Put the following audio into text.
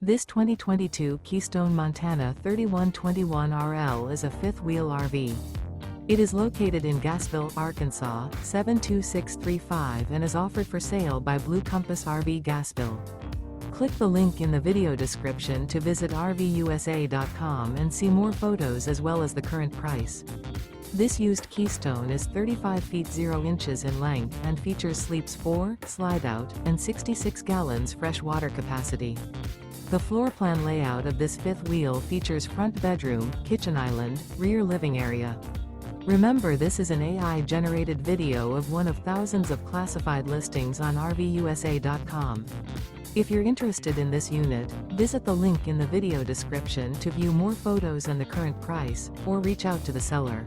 This 2022 Keystone Montana 3121RL is a fifth-wheel RV. It is located in Gassville, Arkansas, 72635 and is offered for sale by Blue Compass RV Gassville. Click the link in the video description to visit RVUSA.com and see more photos as well as the current price. This used Keystone is 35 feet 0 inches in length and features sleeps 4, slide-out, and 66 gallons fresh water capacity. The floor plan layout of this fifth wheel features front bedroom, kitchen island, rear living area. Remember, this is an AI-generated video of one of thousands of classified listings on RVUSA.com. If you're interested in this unit, visit the link in the video description to view more photos and the current price, or reach out to the seller.